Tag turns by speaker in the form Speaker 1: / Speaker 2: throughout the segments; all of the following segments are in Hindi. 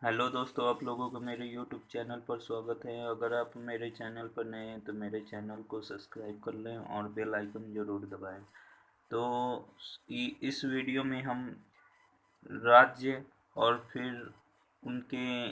Speaker 1: हेलो दोस्तों, आप लोगों का मेरे YouTube चैनल पर स्वागत है। अगर आप मेरे चैनल पर नए हैं तो मेरे चैनल को सब्सक्राइब कर लें और बेल आइकन ज़रूर दबाएं। तो इस वीडियो में हम राज्य और फिर उनके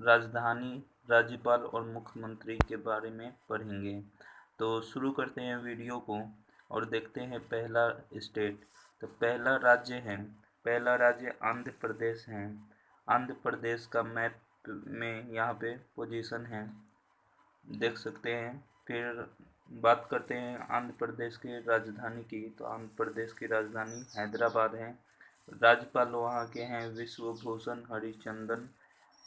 Speaker 1: राजधानी, राज्यपाल और मुख्यमंत्री के बारे में पढ़ेंगे। तो शुरू करते हैं वीडियो को और देखते हैं पहला स्टेट। तो पहला राज्य आंध्र प्रदेश है। आंध्र प्रदेश का मैप में यहाँ पे पोजीशन है, देख सकते हैं। फिर बात करते हैं आंध्र प्रदेश की राजधानी की। तो आंध्र प्रदेश की राजधानी हैदराबाद है। राज्यपाल वहाँ के हैं विश्वभूषण हरिचंदन।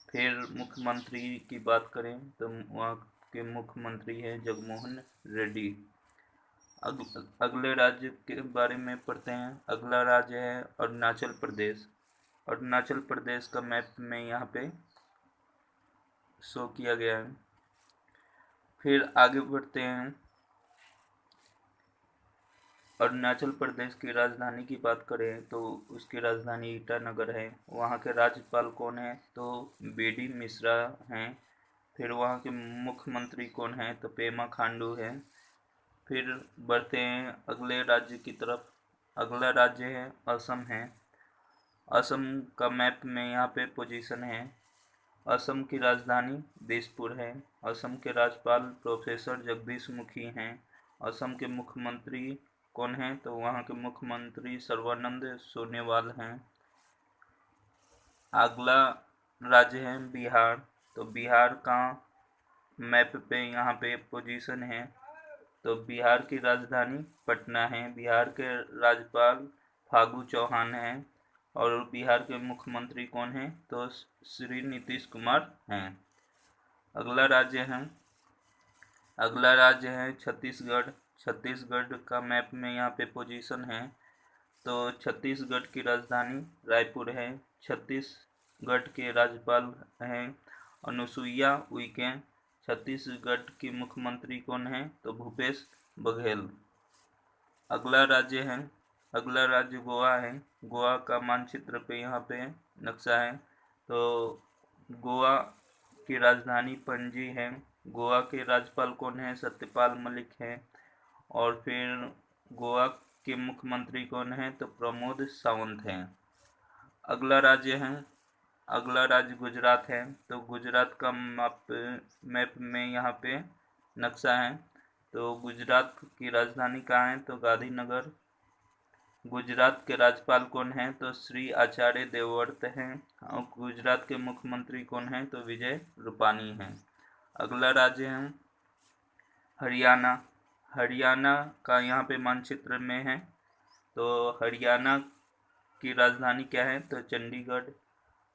Speaker 1: फिर मुख्यमंत्री की बात करें तो वहाँ के मुख्यमंत्री हैं जगनमोहन रेड्डी। अगले राज्य के बारे में पढ़ते हैं। अगला राज्य है अरुणाचल प्रदेश। अरुणाचल प्रदेश का मैप में यहाँ पे शो किया गया है। फिर आगे बढ़ते हैं। अरुणाचल प्रदेश की राजधानी की बात करें तो उसकी राजधानी ईटानगर है। वहाँ के राज्यपाल कौन है तो बी.डी. मिश्रा हैं। फिर वहाँ के मुख्यमंत्री कौन है तो पेमा खांडू है। फिर बढ़ते हैं अगले राज्य की तरफ। अगला राज्य है असम है। असम का मैप में यहाँ पे पोजीशन है। असम की राजधानी दिसपुर है। असम के राज्यपाल प्रोफेसर जगदीश मुखी हैं। असम के मुख्यमंत्री कौन हैं तो वहाँ के मुख्यमंत्री सर्बानंद सोनोवाल हैं। अगला राज्य है बिहार। तो बिहार का मैप पे यहाँ पे पोजीशन है। तो बिहार की राजधानी पटना है। बिहार के राज्यपाल फागू चौहान हैं और बिहार के मुख्यमंत्री कौन हैं तो श्री नीतीश कुमार हैं। अगला राज्य है छत्तीसगढ़। छत्तीसगढ़ का मैप में यहाँ पे पोजीशन है। तो छत्तीसगढ़ की राजधानी रायपुर है। छत्तीसगढ़ के राज्यपाल हैं अनुसुईया उइके। छत्तीसगढ़ की मुख्यमंत्री कौन है तो भूपेश बघेल। अगला राज्य है अगला राज्य गोवा है। गोवा का मानचित्र पे यहाँ पे नक्शा है। तो गोवा की राजधानी पणजी है। गोवा के राज्यपाल कौन है सत्यपाल मलिक हैं। और फिर गोवा के मुख्यमंत्री कौन है तो प्रमोद सावंत हैं। अगला राज्य है अगला राज्य गुजरात है। तो गुजरात का मैप में यहाँ पे नक्शा है। तो गुजरात की राजधानी कहाँ है तो गांधीनगर। गुजरात के राज्यपाल कौन हैं तो श्री आचार्य देवव्रत हैं। और गुजरात के मुख्यमंत्री कौन हैं तो विजय रूपानी हैं। अगला राज्य है हरियाणा। हरियाणा का यहाँ पे मानचित्र में है। तो हरियाणा की राजधानी क्या है तो चंडीगढ़।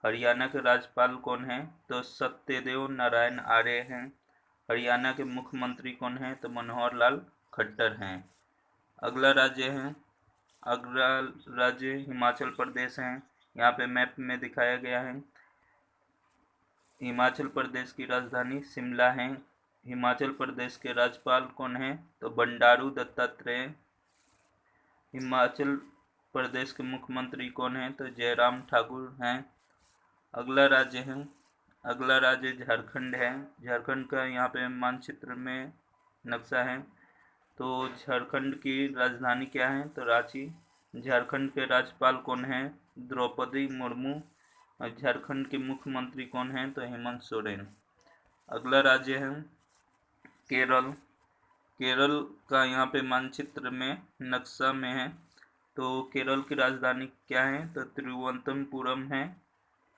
Speaker 1: हरियाणा के राज्यपाल कौन हैं तो सत्यदेव नारायण आर्य हैं। हरियाणा के मुख्यमंत्री कौन हैं तो मनोहर लाल खट्टर हैं। अगला राज्य हिमाचल प्रदेश है। यहाँ पे मैप में दिखाया गया है। हिमाचल प्रदेश की राजधानी शिमला है। हिमाचल प्रदेश के राज्यपाल कौन हैं तो बंडारू दत्तात्रेय। हिमाचल प्रदेश के मुख्यमंत्री कौन हैं तो जयराम ठाकुर हैं। अगला राज्य झारखंड है। झारखंड का यहाँ पे मानचित्र में नक्शा है। तो झारखंड की राजधानी क्या है तो रांची। झारखंड के राज्यपाल कौन हैं द्रौपदी मुर्मू। और झारखंड के मुख्यमंत्री कौन हैं तो हेमंत सोरेन। अगला राज्य है केरल। केरल का यहाँ पे मानचित्र में नक्शा में है। तो केरल की राजधानी क्या है तो तिरुवनंतपुरम है।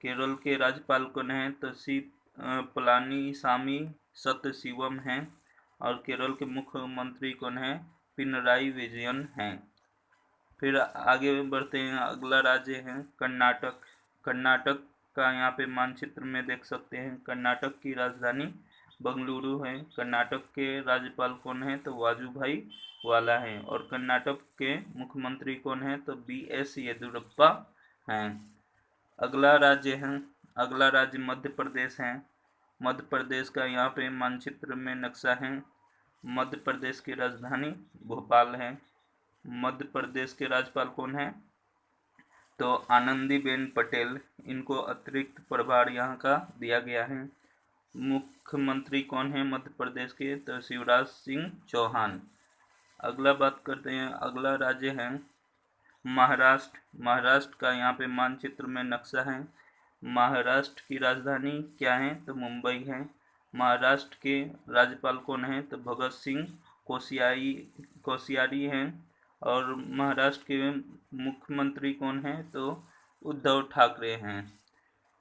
Speaker 1: केरल के राज्यपाल कौन हैं तो सी पलानीसामी सतशिवम हैं। और केरल के मुख्यमंत्री कौन हैं पिनराई विजयन हैं। फिर आगे बढ़ते हैं। अगला राज्य है कर्नाटक। कर्नाटक का यहाँ पे मानचित्र में देख सकते हैं। कर्नाटक की राजधानी बंगलुरु है। कर्नाटक के राज्यपाल कौन है तो वाजुभाई वाला हैं। और कर्नाटक के मुख्यमंत्री कौन है तो बी.एस. येदियुरप्पा हैं। अगला राज्य मध्य प्रदेश है। मध्य प्रदेश का यहाँ पे मानचित्र में नक्शा है। मध्य प्रदेश की राजधानी भोपाल है। मध्य प्रदेश के राज्यपाल कौन है तो आनंदीबेन पटेल, इनको अतिरिक्त प्रभार यहाँ का दिया गया है। मुख्यमंत्री कौन है मध्य प्रदेश के? तो शिवराज सिंह चौहान। अगला बात करते हैं, अगला राज्य है महाराष्ट्र। महाराष्ट्र का यहाँ पे मानचित्र में नक्शा है। महाराष्ट्र की राजधानी क्या है? तो मुंबई है। महाराष्ट्र के राज्यपाल कौन है? तो भगत सिंह कोश्यारी हैं। और महाराष्ट्र के मुख्यमंत्री कौन है? तो उद्धव ठाकरे हैं।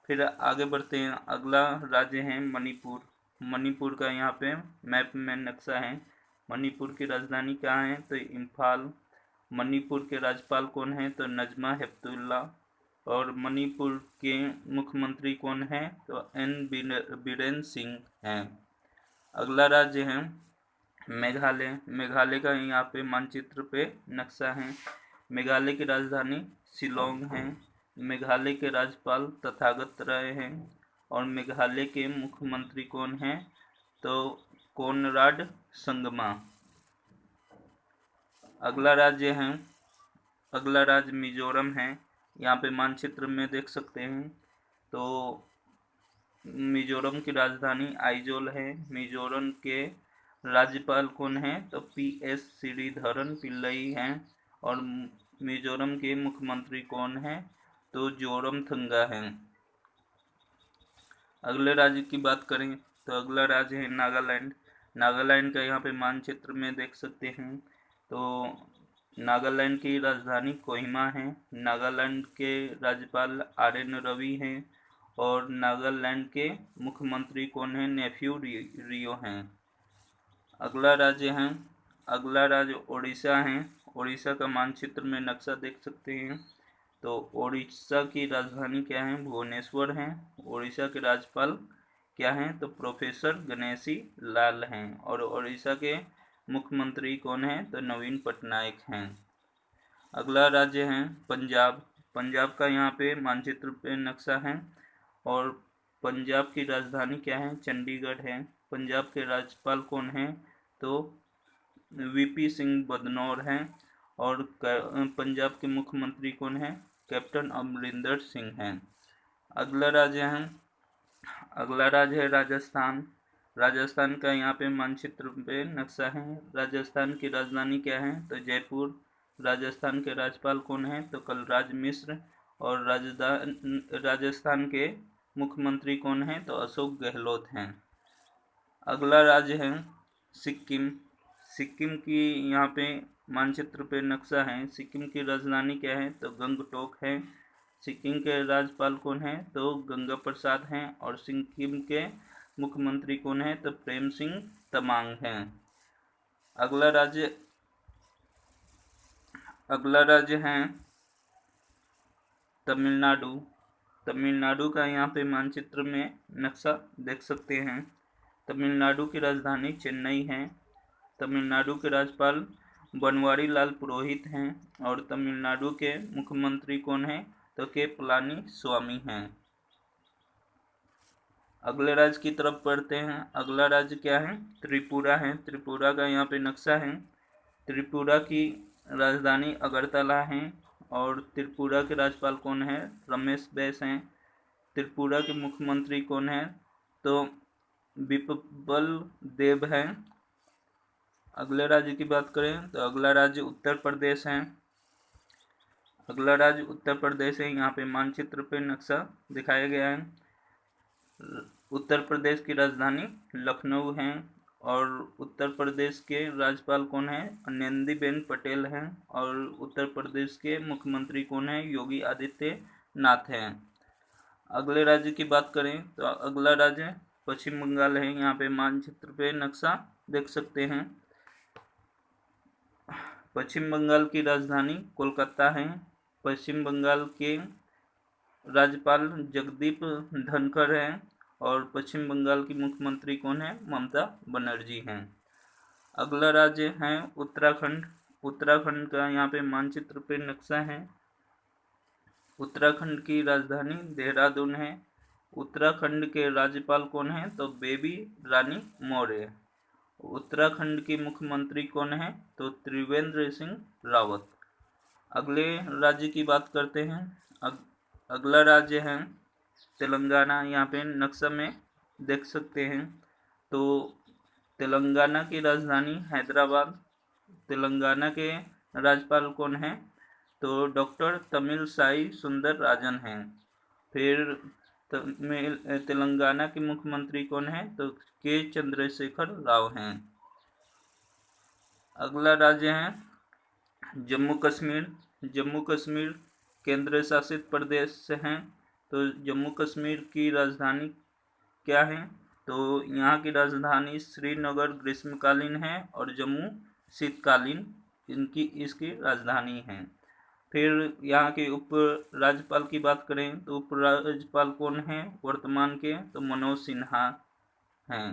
Speaker 1: फिर आगे बढ़ते हैं, अगला राज्य है मणिपुर। मणिपुर का यहाँ पे मैप में नक्शा है। मणिपुर की राजधानी क्या है? तो इम्फाल। मणिपुर के राज्यपाल कौन है? तो नजमा हेपतुल्ला। और मणिपुर के मुख्यमंत्री कौन है? तो एन बीरेन सिंह हैं। अगला राज्य है मेघालय। मेघालय का यहाँ पे मानचित्र पे नक्शा है। मेघालय की राजधानी शिलोंग है। मेघालय के राज्यपाल तथागत राय हैं। और मेघालय के मुख्यमंत्री कौन हैं? तो कोनराड संगमा। अगला राज्य मिजोरम है। यहाँ पे मानचित्र में देख सकते हैं। तो मिजोरम की राजधानी आइजोल है। मिजोरम के राज्यपाल कौन है? तो PS श्रीधरन पिल्लई हैं। और मिजोरम के मुख्यमंत्री कौन है? तो जोरमथंगा हैं। अगले राज्य की बात करें तो अगला राज्य है नागालैंड। नागालैंड का यहाँ पे मानचित्र में देख सकते हैं। तो नागालैंड की राजधानी कोहिमा है। नागालैंड के राज्यपाल RN रवि हैं। और नागालैंड के मुख्यमंत्री कौन है? नेफ्यू रियो हैं। अगला राज्य ओडिशा है। ओडिशा का मानचित्र में नक्शा देख सकते हैं। तो ओडिशा की राजधानी क्या है? भुवनेश्वर है। ओडिशा के राज्यपाल क्या हैं? तो प्रोफेसर गणेशी लाल हैं। और ओडिशा के मुख्यमंत्री कौन है? तो नवीन पटनायक हैं। अगला राज्य है पंजाब। पंजाब का यहाँ पे मानचित्र पे नक्शा है। और पंजाब की राजधानी क्या है? चंडीगढ़ है। पंजाब के राज्यपाल कौन है? तो VP सिंह बदनौर हैं। और पंजाब के मुख्यमंत्री कौन है? कैप्टन अमरिंदर सिंह हैं। अगला राज्य है राजस्थान। राजस्थान का यहाँ पे मानचित्र पे नक्शा है। राजस्थान की राजधानी क्या है? तो जयपुर। राजस्थान के राज्यपाल कौन है? तो कलराज मिश्र। और राजस्थान के मुख्यमंत्री कौन है? तो अशोक गहलोत हैं। अगला राज्य है सिक्किम। सिक्किम की यहाँ पे मानचित्र पे नक्शा है। सिक्किम की राजधानी क्या है? तो गंगटोक है। सिक्किम के राज्यपाल कौन है? तो गंगा प्रसाद हैं। और सिक्किम के मुख्यमंत्री कौन है? तो प्रेम सिंह तमांग हैं। अगला राज्य है तमिलनाडु। तमिलनाडु का यहाँ पे मानचित्र में नक्शा देख सकते हैं। तमिलनाडु की राजधानी चेन्नई है। तमिलनाडु के राज्यपाल बनवारी लाल पुरोहित हैं। और तमिलनाडु के मुख्यमंत्री कौन है? तो के पलानी स्वामी हैं। अगले राज्य की तरफ बढ़ते हैं। अगला राज्य क्या है? त्रिपुरा है। त्रिपुरा का यहाँ पे नक्शा है। त्रिपुरा की राजधानी अगरतला है। और त्रिपुरा के राज्यपाल कौन है? रमेश बैस हैं। त्रिपुरा के मुख्यमंत्री कौन है? तो बिप्लब देब हैं। अगले राज्य की बात करें तो अगला राज्य उत्तर प्रदेश है। अगला राज्य उत्तर प्रदेश है। यहाँ पे मानचित्र पे नक्शा दिखाया गया है। उत्तर प्रदेश की राजधानी लखनऊ है। और उत्तर प्रदेश के राज्यपाल कौन है? आनंदीबेन पटेल हैं। और उत्तर प्रदेश के मुख्यमंत्री कौन है? योगी आदित्यनाथ हैं। अगले राज्य की बात करें तो अगला राज्य पश्चिम बंगाल है। यहाँ पे मानचित्र पे नक्शा देख सकते हैं। पश्चिम बंगाल की राजधानी कोलकाता है। पश्चिम बंगाल के राज्यपाल जगदीप धनखड़ हैं। और पश्चिम बंगाल की मुख्यमंत्री कौन है? ममता बनर्जी हैं। अगला राज्य है उत्तराखंड। उत्तराखंड का यहाँ पे मानचित्र पे नक्शा है। उत्तराखंड की राजधानी देहरादून है। उत्तराखंड के राज्यपाल कौन है? तो बेबी रानी मौर्य। उत्तराखंड के मुख्यमंत्री कौन है? तो त्रिवेंद्र सिंह रावत। अगले राज्य की बात करते हैं। अगला राज्य है तेलंगाना। यहाँ पे नक्शा में देख सकते हैं। तो तेलंगाना की राजधानी हैदराबाद। तेलंगाना के राज्यपाल कौन हैं? तो डॉक्टर तमिलसाई सुंदर राजन हैं। फिर तेलंगाना के मुख्यमंत्री कौन हैं? तो के चंद्रशेखर राव हैं। अगला राज्य है जम्मू कश्मीर। जम्मू कश्मीर केंद्र शासित प्रदेश हैं। तो जम्मू कश्मीर की राजधानी क्या है? तो यहाँ की राजधानी श्रीनगर ग्रीष्मकालीन है और जम्मू शीतकालीन इसकी राजधानी है। फिर यहाँ के उप राज्यपाल की बात करें तो उप राज्यपाल कौन हैं वर्तमान के? तो मनोज सिन्हा हैं।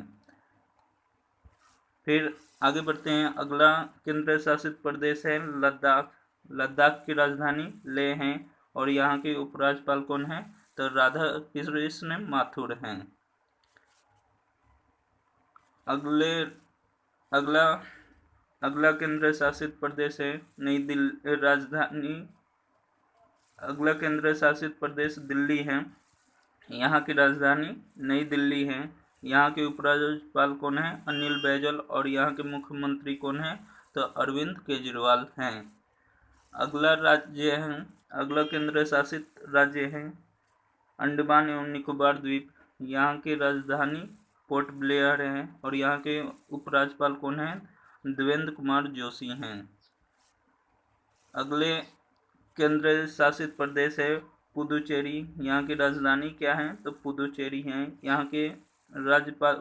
Speaker 1: फिर आगे बढ़ते हैं। अगला केंद्र शासित प्रदेश है लद्दाख। लद्दाख की राजधानी लेह है और यहाँ के उपराज्यपाल कौन हैं? तो राधा कृष्ण माथुर हैं। अगला केंद्र शासित प्रदेश है नई दिल्ली। राजधानी अगला केंद्र शासित प्रदेश दिल्ली है। यहाँ की राजधानी नई दिल्ली है। यहाँ के उपराज्यपाल कौन है? अनिल बैजल। और यहाँ के मुख्यमंत्री कौन है? तो अरविंद केजरीवाल हैं। अगला केंद्र शासित राज्य है अंडमान एवं निकोबार द्वीप। यहाँ की राजधानी पोर्ट ब्लेयर है और यहाँ के उपराज्यपाल कौन हैं? देवेंद्र कुमार जोशी हैं। अगले केंद्र शासित प्रदेश है पुदुचेरी। यहाँ की राजधानी क्या है? तो पुदुचेरी है। यहाँ के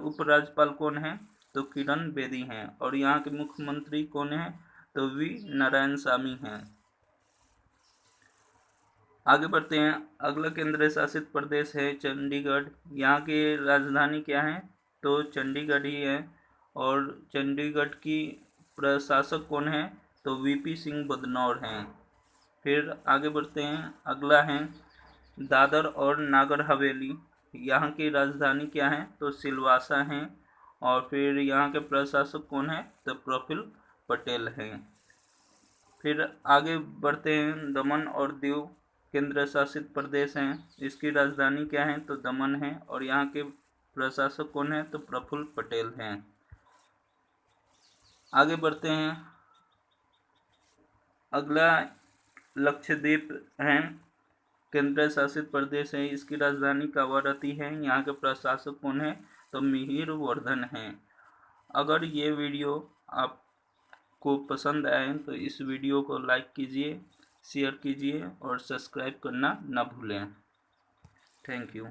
Speaker 1: उपराज्यपाल कौन है? तो किरण बेदी हैं और यहाँ के मुख्यमंत्री कौन है? तो वी नारायणसामी हैं। आगे बढ़ते हैं। अगला केंद्र शासित प्रदेश है चंडीगढ़। यहाँ की राजधानी क्या है? तो चंडीगढ़ ही है और चंडीगढ़ की प्रशासक कौन है? तो वीपी सिंह बदनौर हैं। फिर आगे बढ़ते हैं। अगला है दादर और नागर हवेली। यहाँ की राजधानी क्या है? तो सिलवासा है और फिर यहाँ के प्रशासक कौन है? तो प्रफुल्ल पटेल हैं। फिर आगे बढ़ते हैं। दमन और दीव केंद्र शासित प्रदेश हैं। इसकी राजधानी क्या है? तो दमन है और यहाँ के प्रशासक कौन है? तो प्रफुल्ल पटेल हैं। आगे बढ़ते हैं। अगला लक्षद्वीप है केंद्र शासित प्रदेश है। इसकी राजधानी कावारती है। यहाँ के प्रशासक कौन है? तो मिहिर वर्धन हैं। अगर ये वीडियो आपको पसंद आए तो इस वीडियो को लाइक कीजिए, शेयर कीजिए और सब्सक्राइब करना ना भूलें। Thank you.